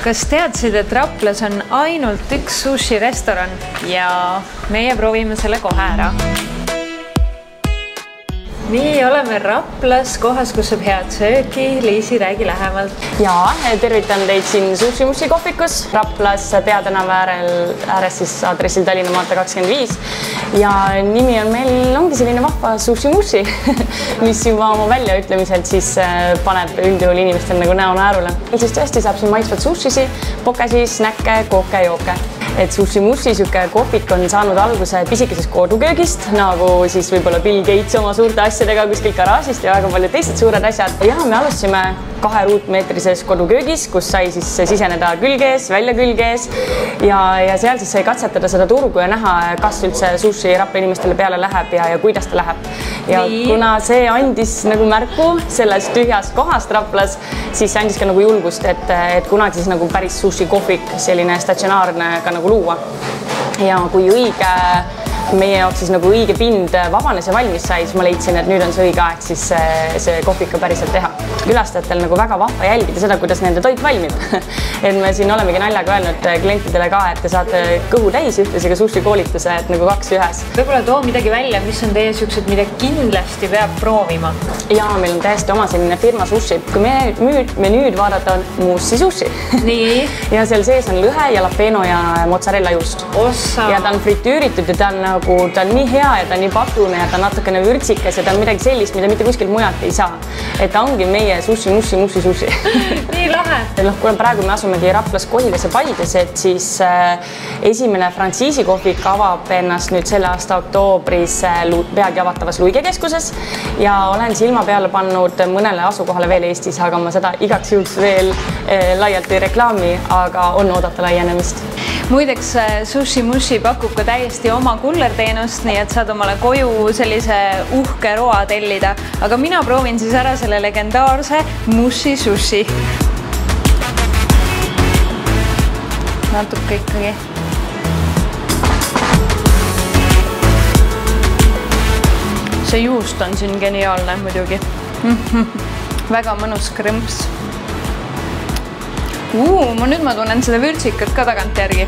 Kas teadsid, et Raplas on ainult üks sushi restoran ja meie proovime selle kohe ära. Nii oleme Raplas, kohas, kus saab head söögi. Liisi, räägi lähemalt. Jaa, tervitan teid siin Sushi Mushi kohvikus Raplas peatänava ääres siis aadressil Tallinna maantee 25. Ja nimi on meil ongi selline vahva Sushi Mushi, mis juba oma väljaütlemiselt siis paneb üldjuhul inimestel nagu näo naerule. Siis tõesti saab siin maitsvat sushisi, pokesi, snäkke, kooke, jooke. Et Sushi Mushi süke kohvik on saanud alguse pisikesest koduköögist, nagu siis võib-olla Bill Gates oma suurte asjadega kuskil garaažist ja väga paljud teised suured asjad. Ja me alustasime 2 ruutmeetrises koduköögis, kus sai siis siseneda külgees, välja külgees ja seal siis sai katsetada seda turgu ja näha, kas üldse sushi Rapla inimestele peale läheb ja kuidas ta läheb. Ja kuna see andis nagu märku sellest tühjast kohast Raplas, siis andis ka nagu julgust, et kunagi siis nagu päris sushi kohvik, selline statsionaarne ka nagu luua. Ja kui meie jaoks siis nagu õige pind vabanes ja valmis sai, siis ma leidsin, et nüüd on see õige aeg siis see kohvik ka päriselt teha. Külastajatel nagu väga vahva jälgida seda, kuidas nende toit valmib. Et me siin olemegi naljaga öelnud klientidele ka, et te saate kõhu täis ühtlasi ka sushi koolituse, et nagu 2 ühes. Võib-olla too midagi välja, mis on teie siuksed, mida kindlasti peab proovima? Ja meil on täiesti oma selline firma sushi. Kui menüüd vaadata on muussi sushi. Nii. Ja seal sees on lõhe, jalapeno ja mozzarella juust. Ossa. Ja ta on fritüüritud ja ta on nii hea ja ta on nii patune ja ta on natukene vürtsikas ja ta on midagi sellist, mida mitte kuskilt mujalt ei saa. Et ta ongi meie Sushi Mushi sushi. Nii lahe. Kuna praegu me asumegi Raplas, Kohilas ja Paides, et siis esimene frantsiisi kohvik avab ennast nüüd selle aasta oktoobris peagi avatavas Luige keskuses ja olen silma peale pannud mõnele asukohale veel Eestis, aga ma seda igaks juhuks veel laialt ei reklaami, aga on oodata laienemist. Muideks Sushi Mushi pakub ka täiesti oma kullerteenust, nii et saad omale koju sellise uhke roa tellida. Aga mina proovin siis ära selle legendaarse Mushi sushi. Natuke ikkagi. See juust on siin geniaalne muidugi. Väga mõnus krõmps. Nüüd ma tunnen seda vürtsikat ka tagant järgi.